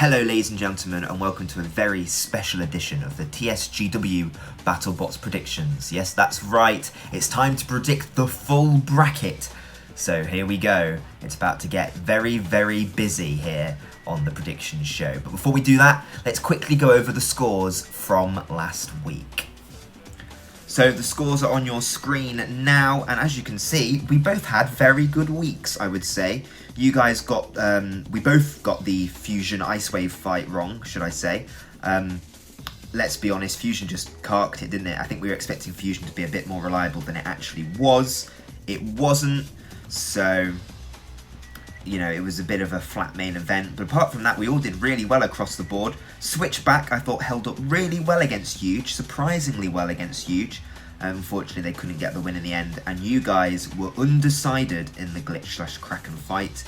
Hello ladies and gentlemen, and welcome to a very special edition of the TSGW BattleBots predictions. Yes, that's right, it's time to predict the full bracket. So here we go, it's about to get very, very busy here on the predictions show. But before we do that, let's quickly go over the scores from last week. So the scores are on your screen now, and as you can see, we both had very good weeks, I would say. You guys got, we both got the Fusion Ice Wave fight wrong, should I say. Let's be honest, Fusion just carked it, didn't it? I think we were expecting Fusion to be a bit more reliable than it actually was. It wasn't, so, you know, it was a bit of a flat main event. But apart from that, we all did really well across the board. Switchback, I thought, held up really well against Huge, surprisingly well against Huge. Unfortunately, they couldn't get the win in the end, and you guys were undecided in the Glitch/Kraken fight.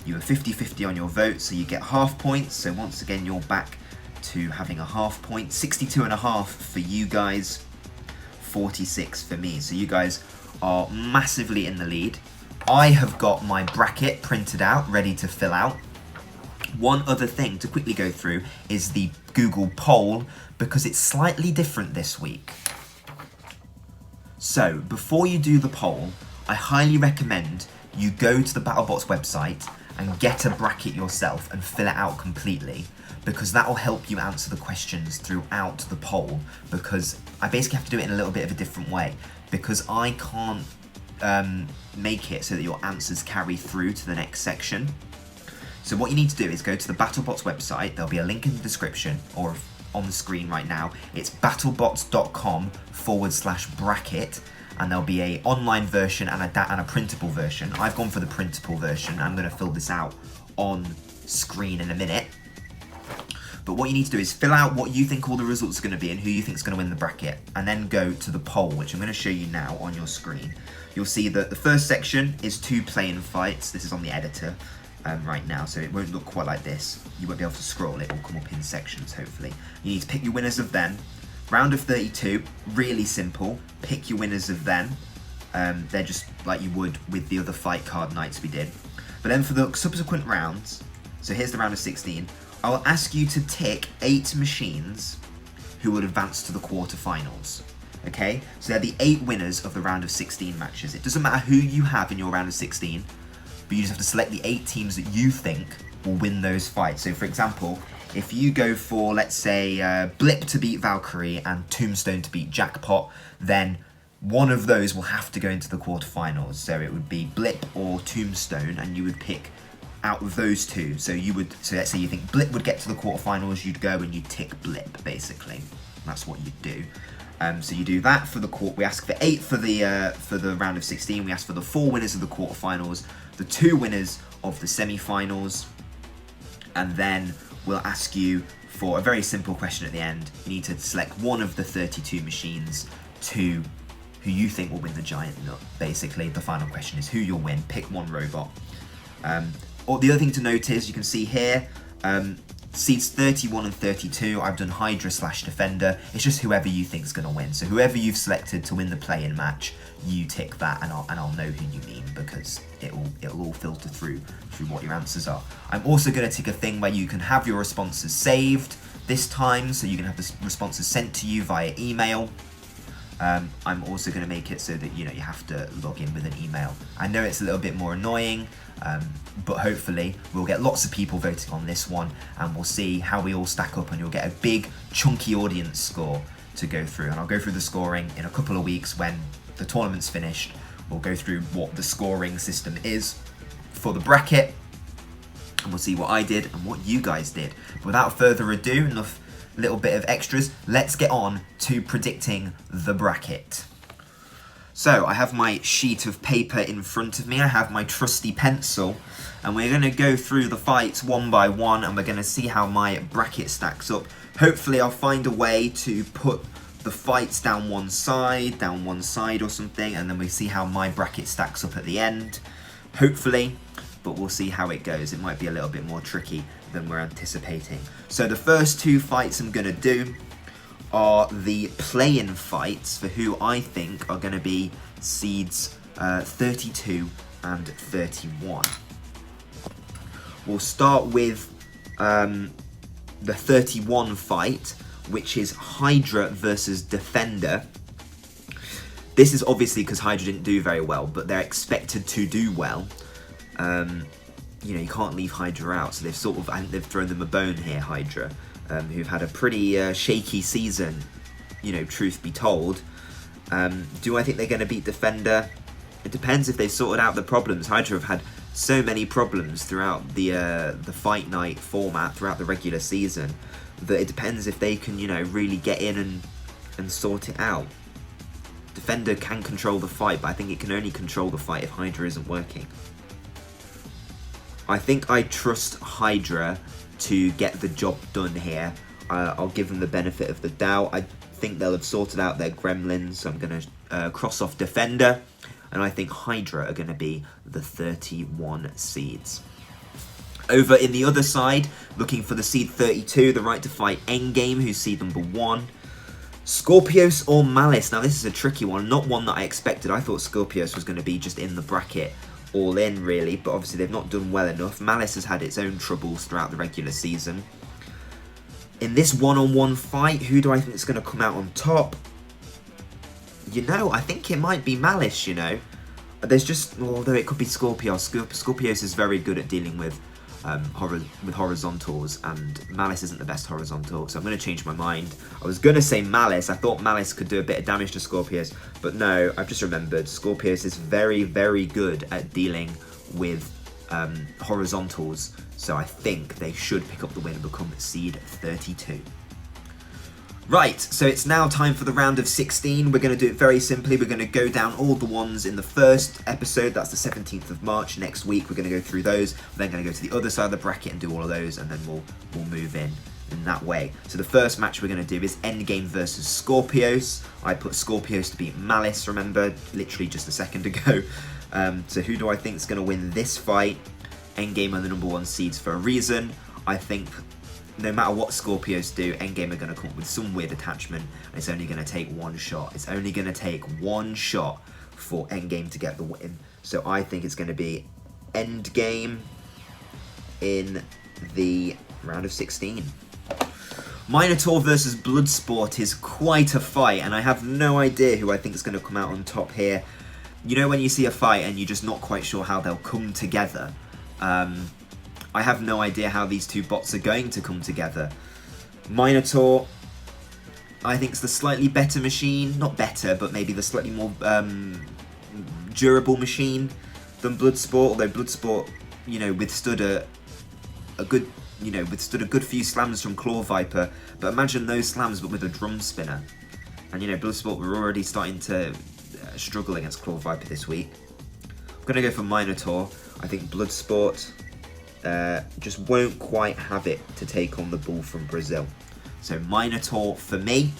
You were 50-50 on your vote, so you get half points. So once again, you're back to having a half point. 62.5 for you guys, 46 for me. So you guys are massively in the lead. I have got my bracket printed out, ready to fill out. One other thing to quickly go through is the Google poll, because it's slightly different this week. So, before you do the poll, I highly recommend you go to the BattleBots website and get a bracket yourself and fill it out completely, because that will help you answer the questions throughout the poll, because I basically have to do it in a little bit of a different way, because I can't make it so that your answers carry through to the next section. So what you need to do is go to the BattleBots website. There'll be a link in the description or on the screen right now. It's battlebots.com/bracket, and there'll be a online version and a printable version. I've gone for the printable version. I'm going to fill this out on screen in a minute. But what you need to do is fill out what you think all the results are going to be and who you think is going to win the bracket, and then go to the poll, which I'm going to show you now on your screen. You'll see that the first section is 2 play-in fights. This is on the editor right now, so it won't look quite like this. You won't be able to scroll, it will come up in sections, hopefully. You need to pick your winners of them. Round of 32, really simple. Pick your winners of them. They're just like you would with the other fight card nights we did. But then for the subsequent rounds, so here's the round of 16, I will ask you to tick 8 machines who would advance to the quarterfinals. Okay, so they're the 8 winners of the round of 16 matches. It doesn't matter who you have in your round of 16, but you just have to select the 8 teams that you think will win those fights. So for example, if you go for, let's say, Blip to beat Valkyrie and Tombstone to beat Jackpot, then one of those will have to go into the quarterfinals. So it would be Blip or Tombstone, and you would pick out of those two. So let's say you think Blip would get to the quarterfinals, you'd go and you'd tick Blip, basically. That's what you'd do. So you do that for the we ask for 8 for the round of 16. We ask for the 4 winners of the quarterfinals, the 2 winners of the semi-finals, and then we'll ask you for a very simple question at the end. You need to select one of the 32 machines to who you think will win the giant nut. Basically, the final question is who you'll win. Pick one robot. Or the other thing to note is you can see here. Seeds 31 and 32, I've done Hydra/Defender. It's just whoever you think is going to win. So whoever you've selected to win the play-in match, you tick that, and I'll know who you mean, because it'll all filter through what your answers are. I'm also going to tick a thing where you can have your responses saved this time, so you can have the responses sent to you via email. I'm also going to make it so that you have to log in with an email. I know it's a little bit more annoying, but hopefully we'll get lots of people voting on this one, and we'll see how we all stack up, and you'll get a big chunky audience score to go through. And I'll go through the scoring in a couple of weeks when the tournament's finished. We'll go through what the scoring system is for the bracket, and we'll see what I did and what you guys did. But without further ado, enough little bit of extras, let's get on to predicting the bracket. So I have my sheet of paper in front of me, I have my trusty pencil, and we're going to go through the fights one by one, and we're going to see how my bracket stacks up. Hopefully I'll find a way to put the fights down one side or something, and then we see how my bracket stacks up at the end, hopefully, but we'll see how it goes. It might be a little bit more tricky than we're anticipating. So the first 2 fights I'm going to do are the play-in fights for who I think are going to be seeds 32 and 31. We'll start with the 31 fight, which is Hydra versus Defender. This is obviously because Hydra didn't do very well, but they're expected to do well. You know, you can't leave Hydra out, so they've sort of, I think they've thrown them a bone here, Hydra, who've had a pretty shaky season, you know, truth be told. Do I think they're going to beat Defender? It depends if they've sorted out the problems. Hydra have had so many problems throughout the fight night format, throughout the regular season, that it depends if they can, you know, really get in and sort it out. Defender can control the fight, but I think it can only control the fight if Hydra isn't working. I think I trust Hydra to get the job done here. I'll give them the benefit of the doubt. I think they'll have sorted out their gremlins, so I'm going to cross off Defender, and I think Hydra are going to be the 31 seeds. Over in the other side, looking for the seed 32, the right to fight Endgame, who's seed number 1. Scorpios or Malice? Now this is a tricky one, not one that I expected. I thought Scorpios was going to be just in the bracket all in really, but obviously they've not done well enough. Malice has had its own troubles throughout the regular season. In this one-on-one fight, who do I think is going to come out on top? You know, I think it might be Malice, you know. There's just, although it could be Scorpios. Scorpios is very good at dealing with horizontals, and Malice isn't the best horizontal, so I'm going to change my mind. I was going to say Malice. I thought Malice could do a bit of damage to Scorpios, but no, I've just remembered Scorpios is very, very good at dealing with horizontals, so I think they should pick up the win and become seed 32. Right, so it's now time for the round of 16. We're going to do it very simply. We're going to go down all the ones in the first episode. That's the 17th of March. Next week, we're going to go through those. We're then going to go to the other side of the bracket and do all of those, and then we'll move in that way. So the first match we're going to do is Endgame versus Scorpios. I put Scorpios to beat Malice, remember, literally just a second ago. So who do I think is going to win this fight? Endgame are the number 1 seeds for a reason. I think no matter what Scorpios do, Endgame are going to come up with some weird attachment, and it's only going to take one shot. It's only going to take one shot for Endgame to get the win. So I think it's going to be Endgame in the round of 16. Minotaur versus Bloodsport is quite a fight, and I have no idea who I think is going to come out on top here. You know when you see a fight and you're just not quite sure how they'll come together? I have no idea how these two bots are going to come together. Minotaur, I think, is the slightly better machine. Not better, but maybe the slightly more durable machine than Bloodsport. Although Bloodsport, you know, withstood a good few slams from Claw Viper. But imagine those slams, but with a drum spinner. And you know, Bloodsport were already starting to struggle against Claw Viper this week. I'm gonna go for Minotaur. I think Bloodsport just won't quite have it to take on the bull from Brazil. So Minotaur for me.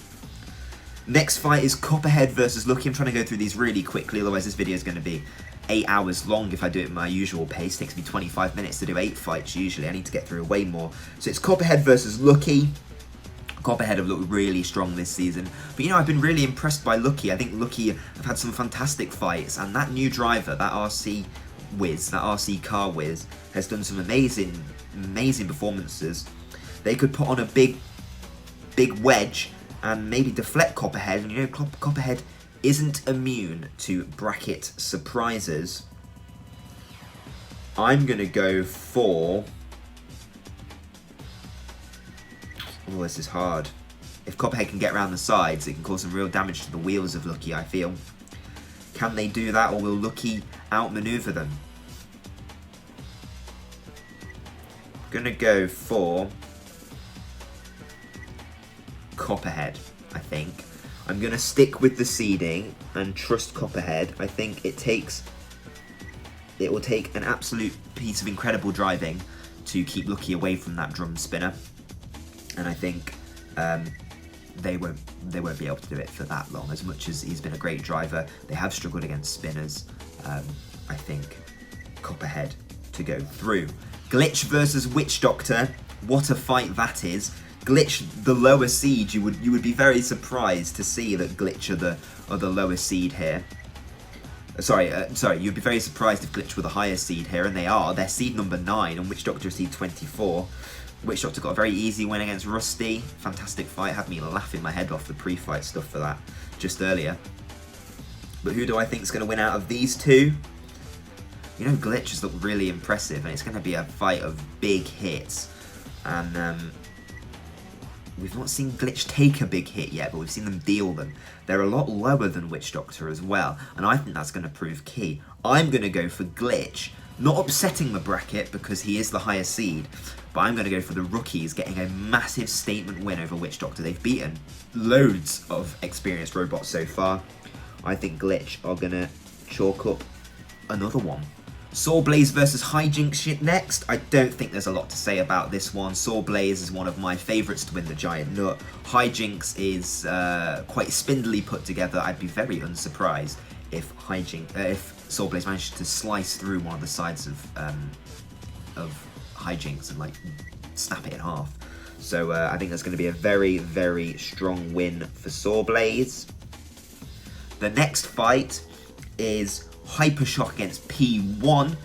Next fight is Copperhead versus Lucky. I'm trying to go through these really quickly, otherwise this video is going to be 8 hours long if I do it at my usual pace. It takes me 25 minutes to do 8 fights usually. I need to get through way more. So it's Copperhead versus Lucky. Copperhead have looked really strong this season. But you know, I've been really impressed by Lucky. I think Lucky have had some fantastic fights, and that new driver, that RC Whiz, that RC car whiz, has done some amazing performances. They could put on a big wedge and maybe deflect Copperhead. And you know, Copperhead isn't immune to bracket surprises. I'm gonna go for... oh, this is hard. If Copperhead can get around the sides, it can cause some real damage to the wheels of Lucky, I feel. Can they do that, or will Lucky outmaneuver them? Gonna go for Copperhead, I think. I'm gonna stick with the seeding and trust Copperhead. I think it will take an absolute piece of incredible driving to keep Lucky away from that drum spinner, and I think they won't be able to do it for that long. As much as he's been a great driver, they have struggled against spinners. I think Copperhead to go through. Glitch versus Witch Doctor. What a fight that is. Glitch, the lower seed. You would be very surprised to see that Glitch are the lower seed here. Sorry, you'd be very surprised if Glitch were the higher seed here, and they are. They're seed number 9, and Witch Doctor is seed 24. Witch Doctor got a very easy win against Rusty. Fantastic fight. Had me laughing my head off the pre-fight stuff for that just earlier. But who do I think is going to win out of these two? You know, Glitch has looked really impressive, and it's going to be a fight of big hits. And we've not seen Glitch take a big hit yet, but we've seen them deal them. They're a lot lower than Witch Doctor as well, and I think that's going to prove key. I'm going to go for Glitch, not upsetting the bracket because he is the higher seed, but I'm going to go for the rookies getting a massive statement win over Witch Doctor. They've beaten loads of experienced robots so far. I think Glitch are going to chalk up another one. Sawblaze versus Hijink shit next. I don't think there's a lot to say about this one. Sawblaze is one of my favourites to win the Giant Nut. Hijinks is quite spindly put together. I'd be very unsurprised if Sawblaze managed to slice through one of the sides of Hijinks and like snap it in half. So I think that's going to be a very, very strong win for Sawblaze. The next fight is Hypershock against P1.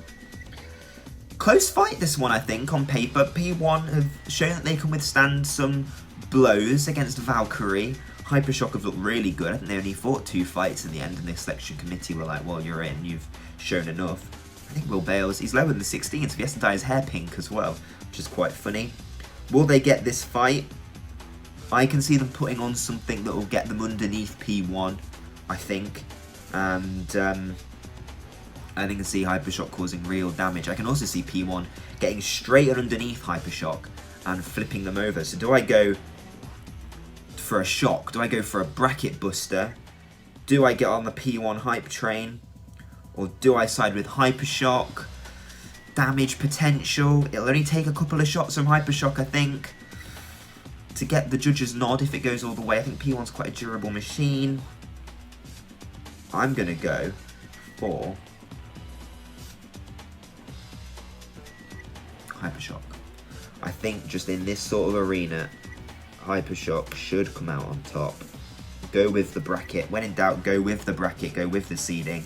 Close fight this one, I think, on paper. P1 have shown that they can withstand some blows against Valkyrie. Hypershock have looked really good. I think they only fought 2 fights in the end, and the selection committee were like, well, you're in, you've shown enough. I think Will Bales, he's lower than 16, so he has to dye his hair pink as well, which is quite funny. Will they get this fight? I can see them putting on something that will get them underneath P1, I think. And I can see Hypershock causing real damage. I can also see P1 getting straight underneath Hypershock and flipping them over. So do I go for a shock? Do I go for a bracket buster? Do I get on the P1 hype train? Or do I side with Hypershock? Damage potential. It'll only take a couple of shots from Hypershock, I think, to get the judge's nod if it goes all the way. I think P1's quite a durable machine. I'm going to go for Hypershock. I think just in this sort of arena, Hypershock should come out on top. Go with the bracket. When in doubt, go with the bracket, go with the seeding.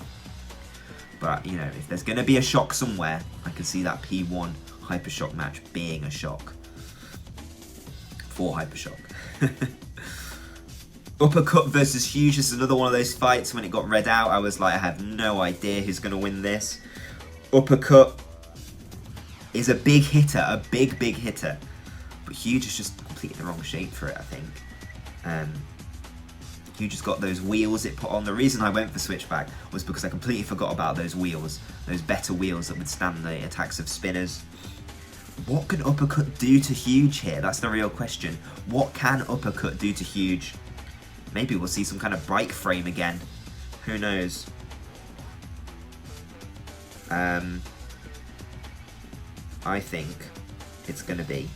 But, you know, if there's going to be a shock somewhere, I can see that P1 Hypershock match being a shock. For Hypershock. Uppercut versus Huge. This is another one of those fights. When it got read out, I was like, I have no idea who's going to win this. Uppercut is a big hitter, a big hitter. But Huge is just completely the wrong shape for it, I think. Huge has got those wheels it put on. The reason I went for Switchback was because I completely forgot about those wheels. Those better wheels that would stand the attacks of spinners. What can Uppercut do to Huge here? That's the real question. What can Uppercut do to Huge? Maybe we'll see some kind of bike frame again. Who knows? I think it's going to be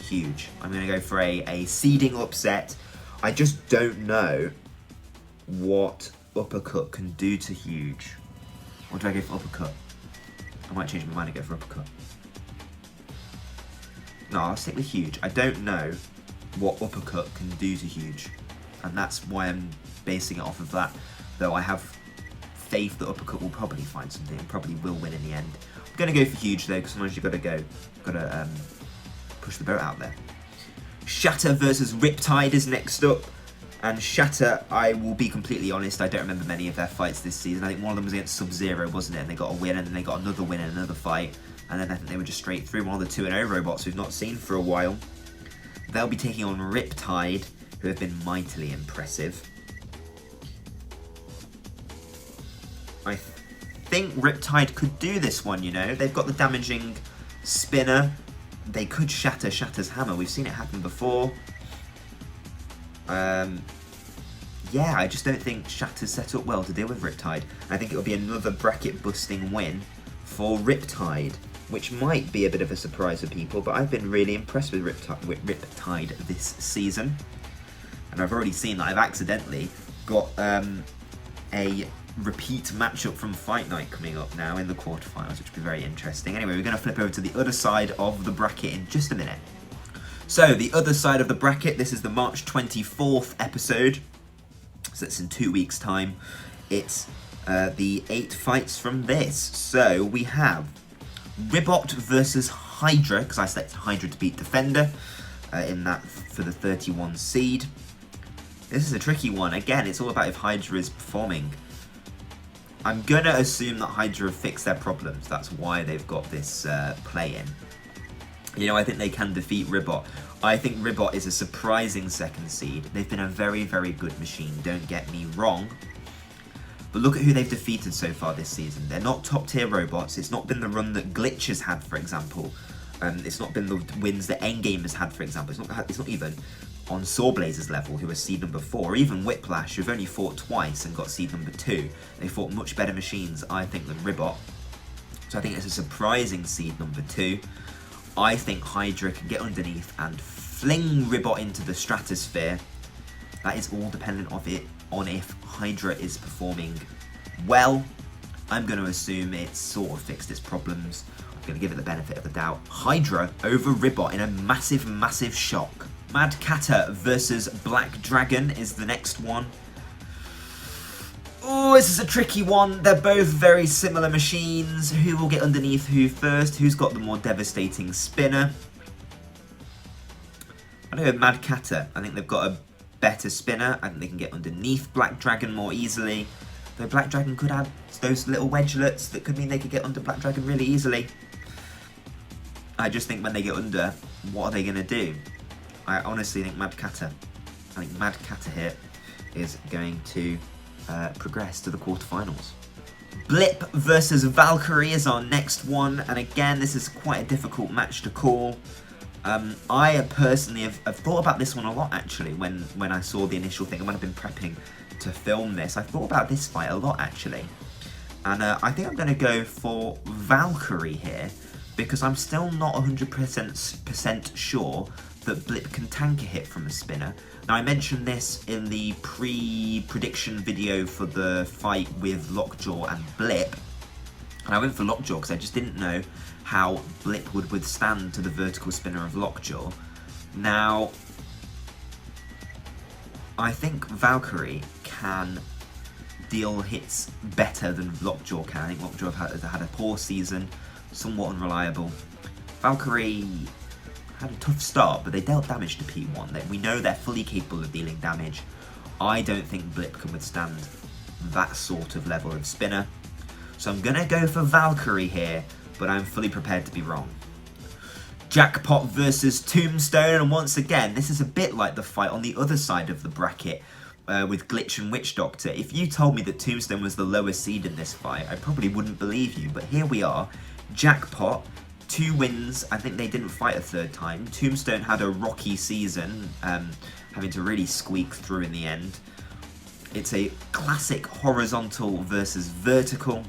Huge. I'm going to go for a seeding upset. I just don't know what Uppercut can do to Huge. Or do I go for Uppercut? I might change my mind and go for Uppercut. No, I'll stick with Huge. I don't know what Uppercut can do to Huge. And that's why I'm basing it off of that. Though I have faith that Uppercut will probably find something and probably will win in the end. I'm going to go for Huge though, because sometimes you've got to push the boat out there. Shatter versus Riptide is next up. And Shatter, I will be completely honest, I don't remember many of their fights this season. I think one of them was against Sub-Zero, wasn't it? And they got a win, and then they got another win in another fight. And then I think they were just straight through, one of the 2-0 robots we've not seen for a while. They'll be taking on Riptide, who have been mightily impressive. I think Riptide could do this one, you know. They've got the damaging spinner. They could shatter Shatter's hammer. We've seen it happen before. Yeah, I just don't think Shatter's set up well to deal with Riptide. I think it'll be another bracket-busting win for Riptide, which might be a bit of a surprise for people, but I've been really impressed with Riptide this season. And I've already seen that I've accidentally got a repeat matchup from Fight Night coming up now in the quarterfinals, which will be very interesting. Anyway, we're going to flip over to the other side of the bracket in just a minute. So, the other side of the bracket, this is the March 24th episode. So it's in 2 weeks' time. It's the 8 fights from this. So, we have Ribot versus Hydra, because I selected Hydra to beat Defender in that for the 31 seed. This is a tricky one. Again, it's all about if Hydra is performing. I'm going to assume that Hydra have fixed their problems. That's why they've got this play in. You know, I think they can defeat Ribot. I think Ribot is a surprising second seed. They've been a very, very good machine, don't get me wrong. But look at who they've defeated so far this season. They're not top tier robots. It's not been the run that Glitch has had, for example. It's not been the wins that Endgame has had, for example. It's not even on Sawblazer's level, who was seed number 4, or even Whiplash, who've only fought twice and got seed number 2. They fought much better machines, I think, than Ribot. So I think it's a surprising seed number 2. I think Hydra can get underneath and fling Ribot into the stratosphere. That is all dependent on if Hydra is performing well. I'm going to assume it's sort of fixed its problems. I'm going to give it the benefit of the doubt. Hydra over Ribot in a massive, massive shock. Mad Cata versus Black Dragon is the next one. Oh, this is a tricky one. They're both very similar machines. Who will get underneath who first? Who's got the more devastating spinner? I know Mad Cata. I think they've got a better spinner. I think they can get underneath Black Dragon more easily. Though Black Dragon could add those little wedgelets that could mean they could get under Black Dragon really easily. I just think when they get under, what are they going to do? I honestly think Mad Cata. I think Mad Cata here is going to progress to the quarterfinals. Blip versus Valkyrie is our next one, and again, this is quite a difficult match to call. I personally have thought about this one a lot, actually, when I saw the initial thing, and when I've been prepping to film this, I thought about this fight a lot, actually. And I think I'm going to go for Valkyrie here, because I'm still not 100% sure that Blip can tank a hit from a spinner. Now, I mentioned this in the pre-prediction video for the fight with Lockjaw and Blip, and I went for Lockjaw because I just didn't know how Blip would withstand to the vertical spinner of Lockjaw. Now, I think Valkyrie can deal hits better than Lockjaw can. I think Lockjaw has had a poor season, somewhat unreliable. Valkyrie had a tough start, but they dealt damage to P1. We know they're fully capable of dealing damage. I don't think Blip can withstand that sort of level of spinner. So I'm going to go for Valkyrie here, but I'm fully prepared to be wrong. Jackpot versus Tombstone, and once again, this is a bit like the fight on the other side of the bracket with Glitch and Witch Doctor. If you told me that Tombstone was the lowest seed in this fight, I probably wouldn't believe you, but here we are. Jackpot, 2 wins. I think they didn't fight a third time. Tombstone had a rocky season, having to really squeak through in the end. It's a classic horizontal versus vertical.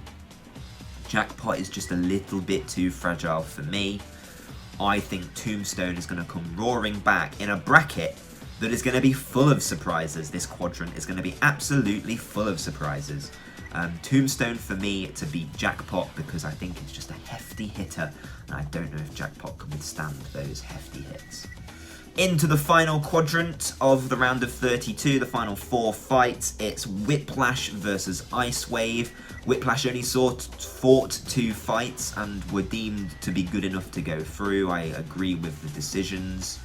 Jackpot is just a little bit too fragile for me. I think Tombstone is going to come roaring back in a bracket that is going to be full of surprises. This quadrant is going to be absolutely full of surprises. Tombstone for me to beat Jackpot because I think it's just a hefty hitter, and I don't know if Jackpot can withstand those hefty hits. Into the final quadrant of the round of 32, the final 4 fights. It's Whiplash versus Ice Wave. Whiplash only fought 2 fights and were deemed to be good enough to go through. I agree with the decisions.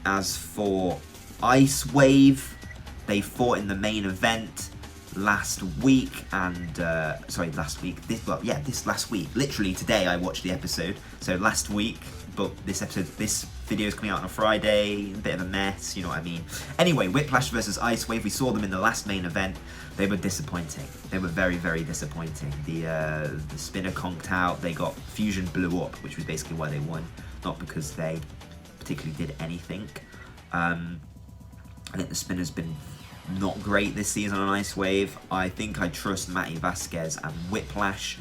As for Ice Wave, they fought in the main event last week, and this last week. Literally today I watched the episode, so last week, but this video is coming out on a Friday, a bit of a mess, you know what I mean. Anyway, Whiplash versus Ice Wave, we saw them in the last main event. They were disappointing. They were very, very disappointing. The spinner conked out, they got Fusion blew up, which was basically why they won, not because they particularly did anything. I think the spinner's been not great this season on Ice Wave. I think I trust Matty Vasquez and Whiplash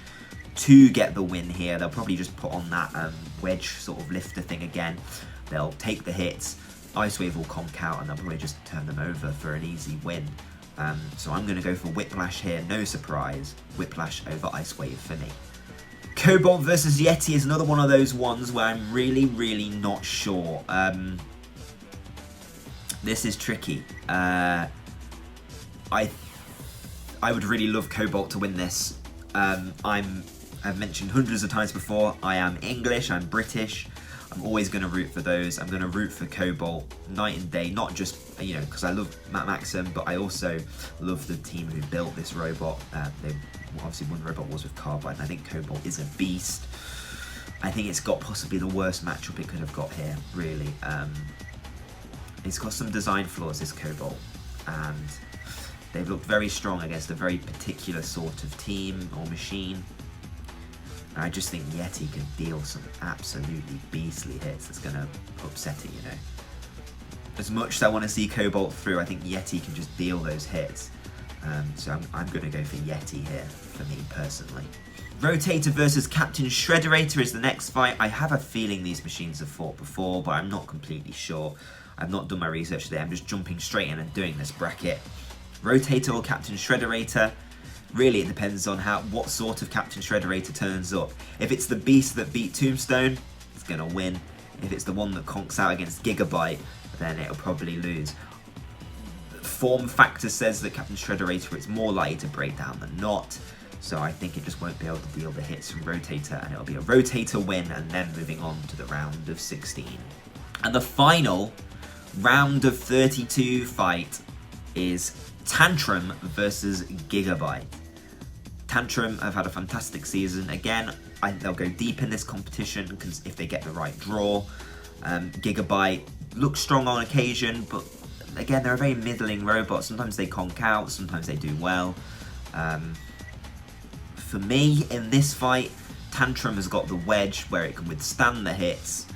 to get the win here. They'll probably just put on that wedge sort of lifter thing again. They'll take the hits, Ice Wave will conk out, and they'll probably just turn them over for an easy win. So I'm going to go for Whiplash here, no surprise. Whiplash over Ice Wave for me. Cobalt versus Yeti is another one of those ones where I'm really, really not sure. This is tricky. I would really love Cobalt to win this. I'm I've mentioned hundreds of times before, I am English, I'm British. I'm always going to root for those. I'm going to root for Cobalt night and day, not just, you know, because I love Matt Maxim, but I also love the team who built this robot. They obviously won Robot Wars with Carbide, and I think Cobalt is a beast. I think it's got possibly the worst matchup it could have got here, really. It's got some design flaws, this Cobalt, and they've looked very strong against a very particular sort of team or machine. I just think Yeti can deal some absolutely beastly hits that's going to upset it, you know. As much as I want to see Cobalt through, I think Yeti can just deal those hits. So I'm going to go for Yeti here, for me personally. Rotator versus Captain Shrederator is the next fight. I have a feeling these machines have fought before, but I'm not completely sure. I've not done my research today. I'm just jumping straight in and doing this bracket. Rotator or Captain Shrederator? Really, it depends on what sort of Captain Shrederator turns up. If it's the beast that beat Tombstone, it's going to win. If it's the one that conks out against Gigabyte, then it'll probably lose. Form factor says that Captain Shrederator is more likely to break down than not. So I think it just won't be able to deal the hits from Rotator, and it'll be a Rotator win, and then moving on to the round of 16. And the final round of 32 fight is Tantrum versus Gigabyte. Tantrum have had a fantastic season. Again, I think they'll go deep in this competition because if they get the right draw. Gigabyte looks strong on occasion, but again, they're a very middling robot. Sometimes they conk out, sometimes they do well. For me, in this fight, Tantrum has got the wedge where it can withstand the hits,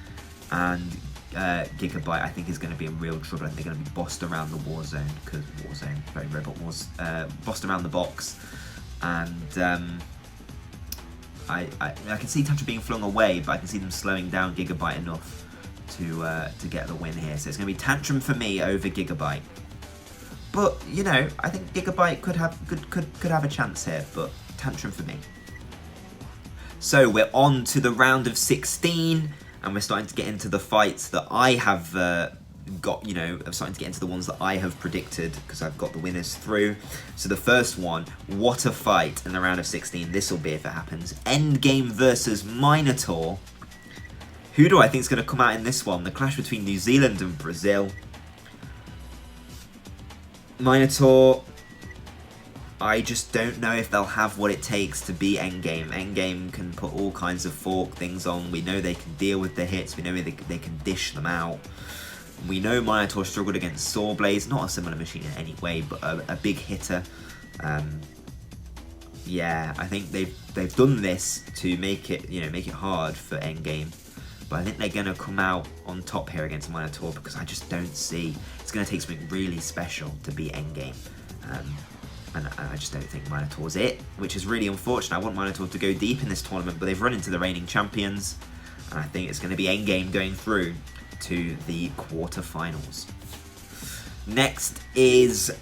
and Gigabyte, I think, is going to be in real trouble. I think they're going to be bossed around the war zone, because war zone, very Robot Wars, bossed around the box, and I can see Tantrum being flung away, but I can see them slowing down Gigabyte enough to get the win here. So it's going to be Tantrum for me over Gigabyte. But you know, I think Gigabyte could have a chance here, but Tantrum for me. So we're on to the round of 16. And we're starting to get into the fights that I have got, you know, I'm starting to get into the ones that I have predicted because I've got the winners through. So the first one, what a fight in the round of 16. This will be if it happens. Endgame versus Minotaur. Who do I think is going to come out in this one? The clash between New Zealand and Brazil. Minotaur, I just don't know if they'll have what it takes to beat Endgame. Endgame can put all kinds of fork things on. We know they can deal with the hits. We know they can dish them out. We know Minotaur struggled against Sawblaze. Not a similar machine in any way, but a big hitter. Yeah, I think they've done this to make it, you know, make it hard for Endgame. But I think they're going to come out on top here against Minotaur because I just don't see... It's going to take something really special to beat Endgame. And I just don't think Minotaur's it, which is really unfortunate. I want Minotaur to go deep in this tournament, but they've run into the reigning champions, and I think it's going to be Endgame going through to the quarterfinals. Next is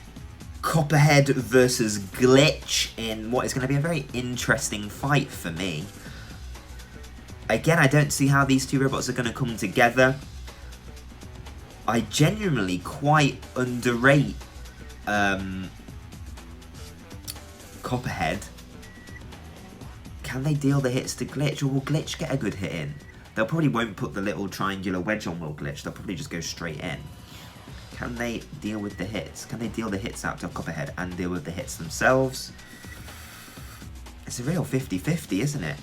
Copperhead versus Glitch in what is going to be a very interesting fight for me. Again, I don't see how these two robots are going to come together. I genuinely quite underrate Copperhead. Can they deal the hits to Glitch, or will Glitch get a good hit in? They'll probably won't put the little triangular wedge on, will Glitch? They'll probably just go straight in. Can they deal with the hits? Can they deal the hits out to Copperhead and deal with the hits themselves? It's a real 50-50, isn't it?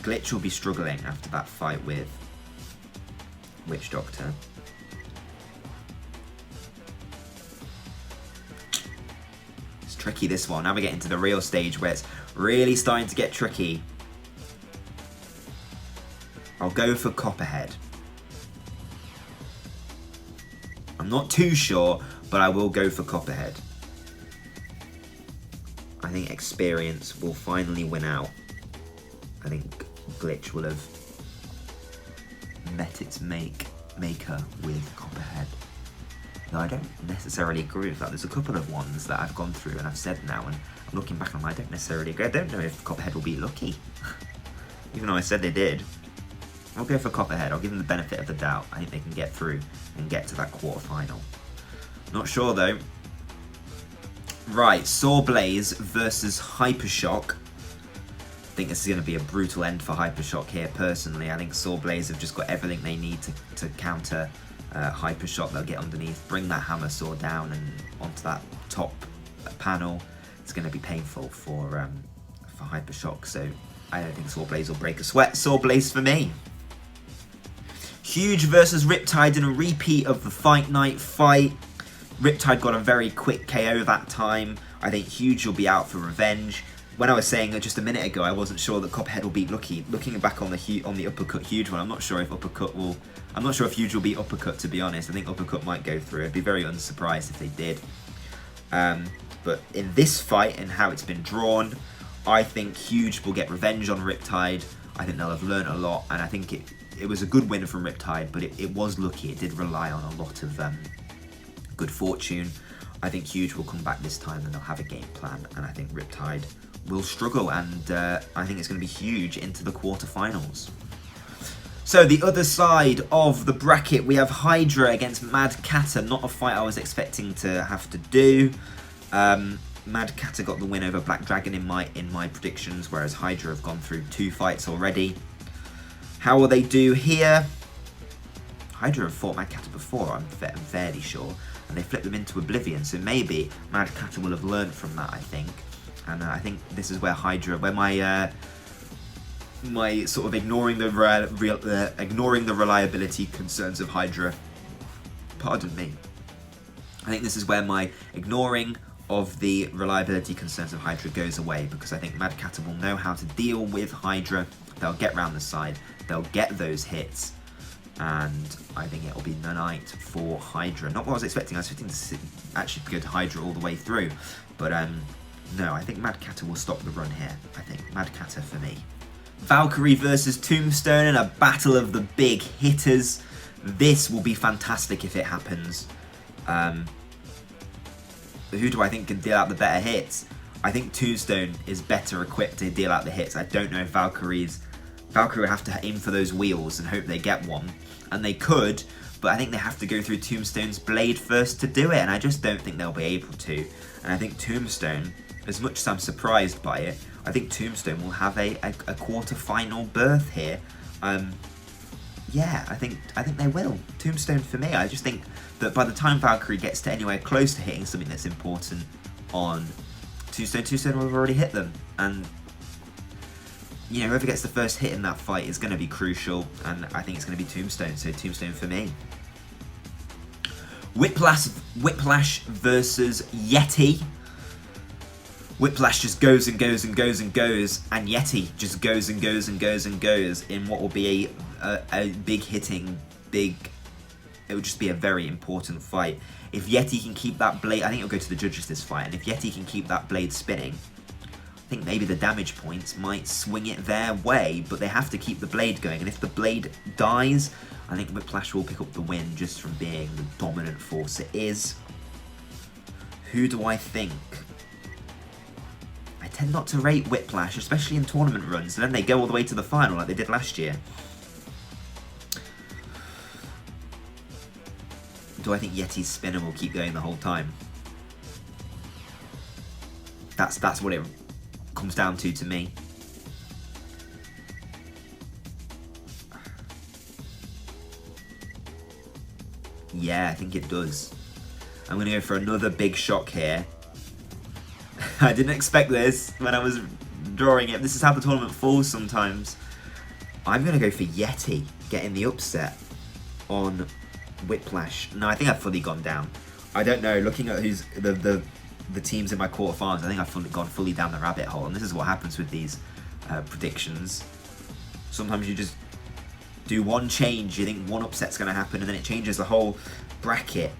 Glitch will be struggling after that fight with Witch Doctor. Tricky, this one. Now we get into the real stage where it's really starting to get tricky. I'll go for Copperhead. I'm not too sure, but I will go for Copperhead. I think experience will finally win out. I think Glitch will have met its maker with Copperhead. No, I don't necessarily agree with that. There's a couple of ones that I've gone through and I've said now, and I'm looking back on them, I don't necessarily agree. I don't know if Copperhead will be lucky. Even though I said they did. I'll go for Copperhead. I'll give them the benefit of the doubt. I think they can get through and get to that quarterfinal. Not sure though. Right, Sawblaze versus Hypershock. I think this is going to be a brutal end for Hypershock here, personally. I think Sawblaze have just got everything they need to counter Hypershock. They'll get underneath, bring that hammer saw down and onto that top panel. It's going to be painful for Hypershock, so I don't think Sawblaze will break a sweat. Sawblaze for me. Huge versus Riptide in a repeat of the Fight Night fight. Riptide got a very quick KO that time. I think Huge will be out for revenge. When I was saying just a minute ago, I wasn't sure that Copperhead will beat Lucky. Looking back on the Uppercut Huge one, I'm not sure if Huge will beat Uppercut, to be honest. I think Uppercut might go through. I'd be very unsurprised if they did. But in this fight and how it's been drawn, I think Huge will get revenge on Riptide. I think they'll have learned a lot, and I think it was a good win from Riptide, but it was lucky. It did rely on a lot of good fortune. I think Huge will come back this time and they'll have a game plan, and I think Riptide will struggle, and I think it's going to be Huge into the quarterfinals. So the other side of the bracket, we have Hydra against Mad Cata. Not a fight I was expecting to have to do. Mad Cata got the win over Black Dragon in my predictions, whereas Hydra have gone through 2 fights already. How will they do here? Hydra have fought Mad Cata before, I'm fairly sure, and they flipped them into oblivion, so maybe Mad Cata will have learned from that, I think. And I think this is where Hydra, where my sort of ignoring the reliability concerns of Hydra, pardon me. I think this is where my ignoring of the reliability concerns of Hydra goes away, because I think Mad Cata will know how to deal with Hydra. They'll get round the side, they'll get those hits, and I think it'll be the night for Hydra. Not what I was expecting. I was expecting to actually go to Hydra all the way through, but no, I think Mad Cata will stop the run here. I think Mad Cata for me. Valkyrie versus Tombstone in a battle of the big hitters. This will be fantastic if it happens. Who do I think can deal out the better hits? I think Tombstone is better equipped to deal out the hits. I don't know if Valkyrie will have to aim for those wheels and hope they get one. And they could, but I think they have to go through Tombstone's blade first to do it, and I just don't think they'll be able to. And I think Tombstone, as much as I'm surprised by it, I think Tombstone will have a quarter-final berth here. Yeah, I think they will. Tombstone for me. I just think that by the time Valkyrie gets to anywhere close to hitting something that's important on Tombstone will have already hit them. And you know, whoever gets the first hit in that fight is going to be crucial, and I think it's going to be Tombstone, so Tombstone for me. Whiplash versus Yeti. Whiplash just goes and goes and goes and goes, and Yeti just goes and goes and goes and goes in what will be a big hitting, it would just be a very important fight. If Yeti can keep that blade, I think it'll go to the judges this fight, and if Yeti can keep that blade spinning, I think maybe the damage points might swing it their way, but they have to keep the blade going, and if the blade dies, I think Whiplash will pick up the win just from being the dominant force it is. Who do I think? I tend not to rate Whiplash, especially in tournament runs, and then they go all the way to the final like they did last year. Do I think Yeti's spinner will keep going the whole time? That's what it comes down to me. Yeah, I think it does. I'm going to go for another big shock here. I didn't expect this when I was drawing it. This is how the tournament falls sometimes. I'm going to go for Yeti getting the upset on Whiplash. No, I think I've fully gone down. I don't know. Looking at who's the teams in my quarterfinals, I think I've gone fully down the rabbit hole. And this is what happens with these predictions. Sometimes you just do one change, you think one upset's going to happen, and then it changes the whole bracket.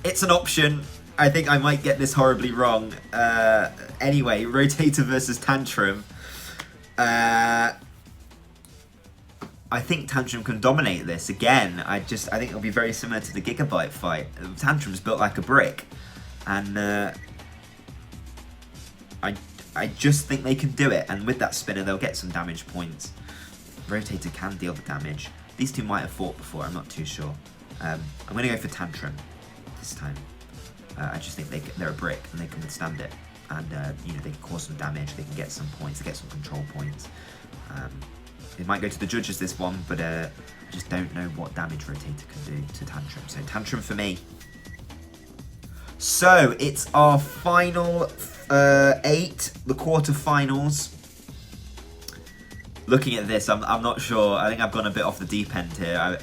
It's an option. I think I might get this horribly wrong. Anyway, Rotator versus Tantrum. I think Tantrum can dominate this again. I think it'll be very similar to the Gigabyte fight. Tantrum's built like a brick, and I just think they can do it. And with that spinner, they'll get some damage points. Rotator can deal the damage. These two might have fought before. I'm not too sure. I'm going to go for Tantrum to this time. I just think they're a brick and they can withstand it. And, you know, they can cause some damage, they can get some points, they get some control points. It might go to the judges this one, but I just don't know what damage Rotator can do to Tantrum. So Tantrum for me. So it's our final 8, the quarterfinals. Looking at this, I'm not sure. I think I've gone a bit off the deep end here.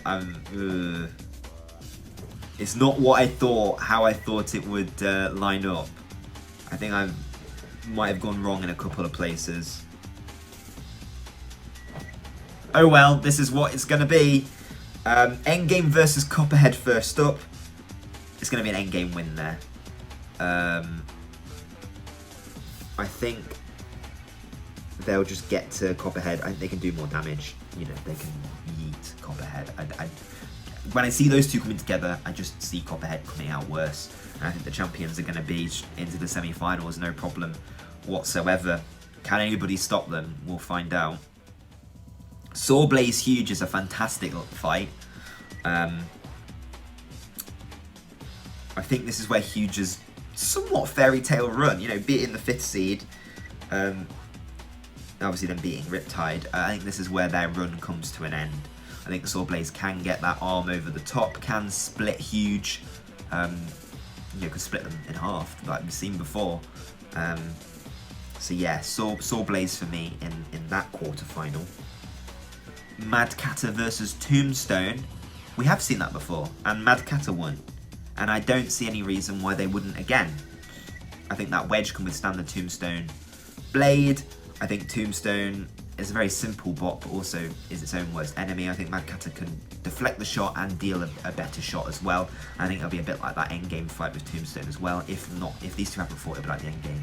It's not what I thought, how I thought it would line up. I think I might have gone wrong in a couple of places. Oh well, this is what it's going to be. Endgame versus Copperhead first up. It's going to be an endgame win there. I think they'll just get to Copperhead. I think they can do more damage. You know, they can yeet Copperhead. When I see those two coming together, I just see Copperhead coming out worse. And I think the champions are going to be into the semi-finals, no problem whatsoever. Can anybody stop them? We'll find out. Sawblaze Huge is a fantastic fight. I think this is where Huge's somewhat fairy tale run, you know, beating the 5th seed, obviously then beating Riptide. I think this is where their run comes to an end. I think Sawblaze can get that arm over the top, can split Huge, you know, can split them in half, like we've seen before. So yeah, Sawblaze for me in that quarterfinal. Mad Cata versus Tombstone. We have seen that before, and Mad Cata won. And I don't see any reason why they wouldn't again. I think that wedge can withstand the Tombstone blade. I think Tombstone is a very simple bot, but also is its own worst enemy. I think Mad Cata can deflect the shot and deal a better shot as well. I think it'll be a bit like that endgame fight with Tombstone as well. If these two haven't fought, it'll be like the endgame.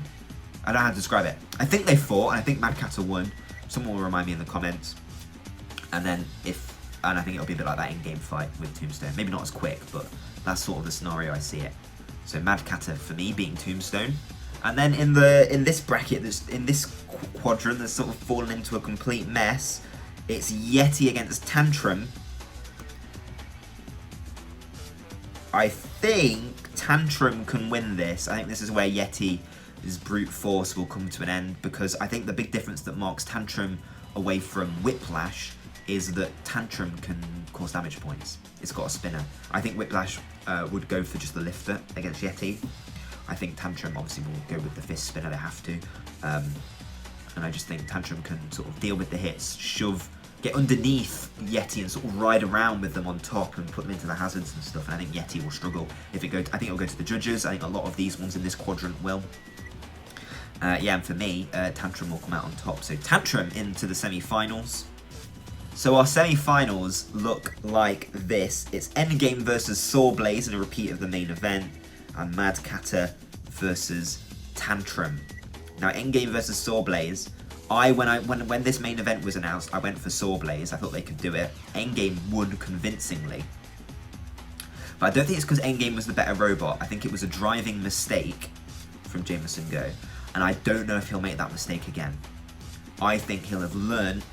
I don't know how to describe it. I think they fought, and I think Mad Cata won. Someone will remind me in the comments. And then I think it'll be a bit like that in-game fight with Tombstone. Maybe not as quick, but that's sort of the scenario I see it. So Mad Cata for me beating Tombstone. And then in this bracket, in this quadrant that's sort of fallen into a complete mess, it's Yeti against Tantrum. I think Tantrum can win this. I think this is where Yeti's brute force will come to an end, because I think the big difference that marks Tantrum away from Whiplash is that Tantrum can cause damage points. It's got a spinner. I think Whiplash would go for just the lifter against Yeti. I think Tantrum obviously will go with the fist spinner, they have to. And I just think Tantrum can sort of deal with the hits, get underneath Yeti and sort of ride around with them on top and put them into the hazards and stuff. And I think Yeti will struggle. I think it'll go to the judges. I think a lot of these ones in this quadrant will. Yeah, and for me, Tantrum will come out on top. So Tantrum into the semi-finals. So our semi-finals look like this. It's Endgame versus Sawblaze in a repeat of the main event, and Mad Cata versus Tantrum. Now, Endgame versus Sawblaze, when this main event was announced, I went for Sawblaze. I thought they could do it. Endgame won convincingly. But I don't think it's because Endgame was the better robot. I think it was a driving mistake from Jameson Go, and I don't know if he'll make that mistake again. I think he'll have learned,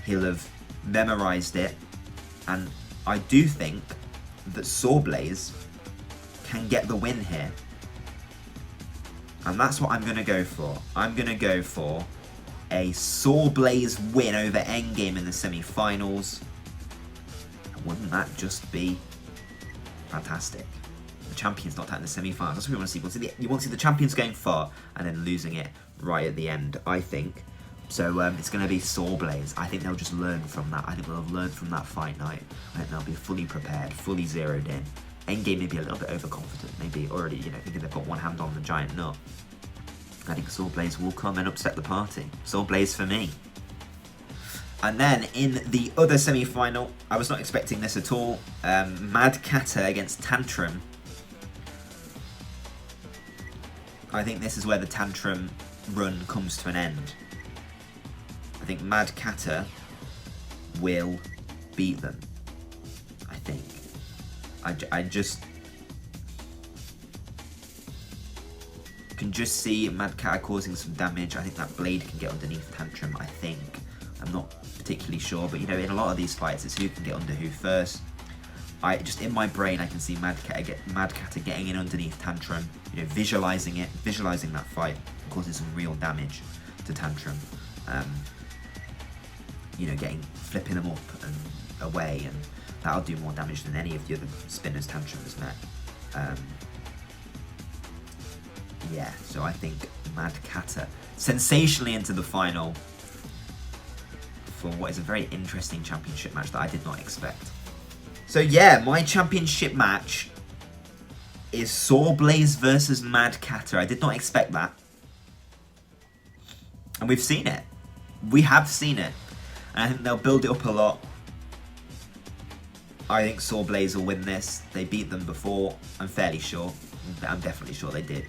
he'll have memorized it, and I do think that Sawblaze can get the win here. And that's what I'm going to go for. I'm going to go for a Sawblaze win over Endgame in the semi-finals. Wouldn't that just be fantastic? The champions not out in the semi-finals. That's what we want to see. You want to see the champions going far and then losing it right at the end, I think. So it's going to be Sawblaze. I think they'll just learn from that. I think they'll have learned from that fight night. I think they'll be fully prepared, fully zeroed in. Endgame may be a little bit overconfident, maybe already, thinking they've got one hand on the giant nut. I think Sawblaze will come and upset the party. Sawblaze for me. And then in the other semi-final, I was not expecting this at all. Mad Cata against Tantrum. I think this is where the Tantrum run comes to an end. I think Mad Cata will beat them. I think. I just can just see Mad Cata causing some damage. I think that blade can get underneath Tantrum, I think. I'm not particularly sure, but in a lot of these fights, it's who can get under who first. just in my brain, I can see Mad Cata getting in underneath Tantrum, you know, visualizing that fight, causing some real damage to Tantrum. You know, flipping them up and away, and that'll do more damage than any of the other spinners Tantrum has met. Yeah, so I think Mad Cata sensationally into the final for what is a very interesting championship match that I did not expect. So yeah, my championship match is Sawblaze versus Mad Cata. I did not expect that. And we've seen it. We have seen it. And I think they'll build it up a lot. I think Sawblaze will win this. They beat them before. I'm fairly sure. I'm definitely sure they did.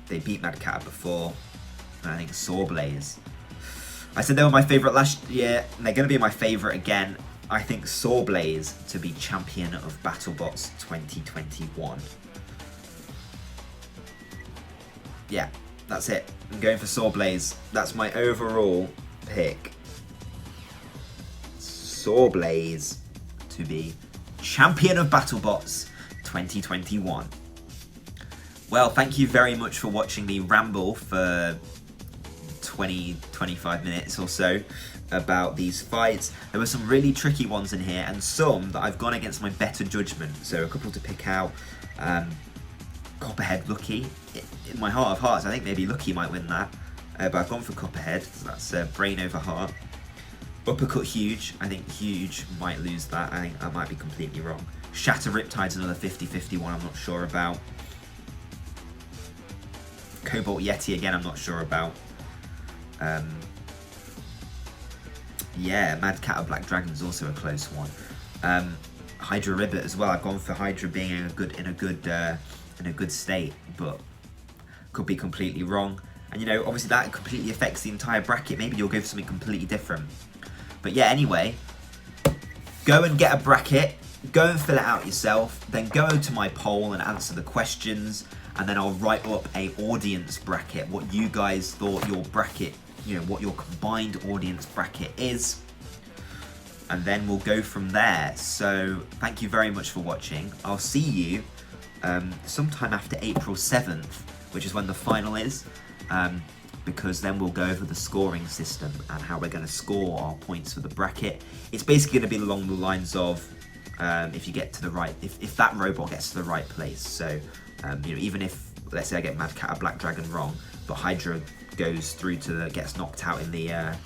They beat Mad Cata before. And I think Sawblaze. I said they were my favourite last year. And they're going to be my favourite again. I think Sawblaze to be champion of BattleBots 2021. Yeah, that's it. I'm going for Sawblaze. That's my overall pick. Sawblaze to be champion of BattleBots 2021. Well, thank you very much for watching the ramble for 20-25 minutes or so about these fights. There were some really tricky ones in here, and some that I've gone against my better judgment. So a couple to pick out. Copperhead Lucky. In my heart of hearts, I think maybe Lucky might win that. But I've gone for Copperhead. So that's brain over heart. Uppercut Huge. I think Huge might lose that. I think I might be completely wrong. Shatter Riptide's another 50-50 one I'm not sure about. Cobalt Yeti again I'm not sure about. Yeah, Mad Cata Black Dragon's also a close one. Hydra Ribbit as well. I've gone for Hydra being in a good state, but could be completely wrong. And you know, obviously that completely affects the entire bracket. Maybe you'll go for something completely different. But yeah, anyway, go and get a bracket. Go and fill it out yourself. Then go to my poll and answer the questions. And then I'll write up a audience bracket. What you guys thought your bracket, you know, what your combined audience bracket is. And then we'll go from there. So thank you very much for watching. I'll see you sometime after April 7th, which is when the final is. Because then we'll go over the scoring system and how we're going to score our points for the bracket. It's basically going to be along the lines of if you get to the right, if that robot gets to the right place. So you know, even if, let's say I get Mad Cata Black Dragon wrong, but Hydra goes through to gets knocked out in the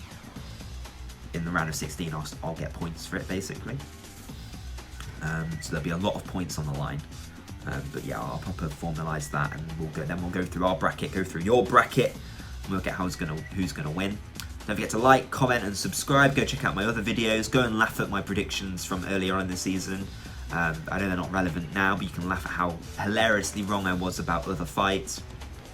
round of 16, I'll get points for it basically. So there'll be a lot of points on the line. But yeah, I'll proper formalise that, and we'll go through our bracket, go through your bracket, and we'll get who's gonna win. Don't forget to like, comment, and subscribe. Go check out my other videos. Go and laugh at my predictions from earlier on in the season. I know they're not relevant now, but you can laugh at how hilariously wrong I was about other fights,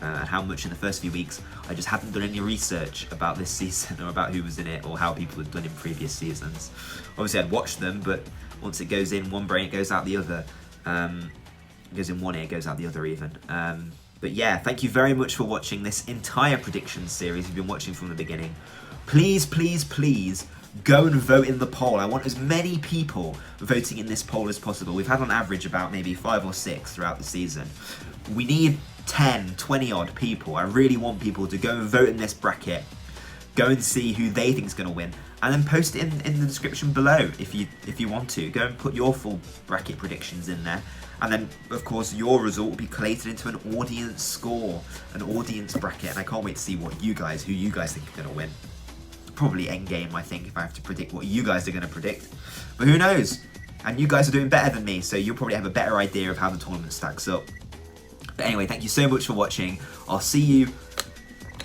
and how much in the first few weeks I just hadn't done any research about this season or about who was in it or how people had done in previous seasons. Obviously I'd watched them, but once it goes in one brain, it goes out the other. It goes in one ear, it goes out the other even. But yeah, thank you very much for watching this entire prediction series. You've been watching from the beginning. Please, please, please go and vote in the poll. I want as many people voting in this poll as possible. We've had on average about maybe 5 or 6 throughout the season. We need 10, 20 odd people. I really want people to go and vote in this bracket. Go and see who they think is going to win, and then post it in the description below if you want to. Go and put your full bracket predictions in there, and then of course your result will be collated into an audience score, an audience bracket, and I can't wait to see who you guys think are going to win. Probably endgame, I think, if I have to predict what you guys are going to predict, but who knows? And you guys are doing better than me, so you'll probably have a better idea of how the tournament stacks up. But anyway, thank you so much for watching. I'll see you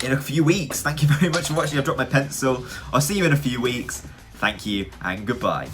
in a few weeks. Thank you very much for watching. I've dropped my pencil. I'll see you in a few weeks. Thank you and goodbye.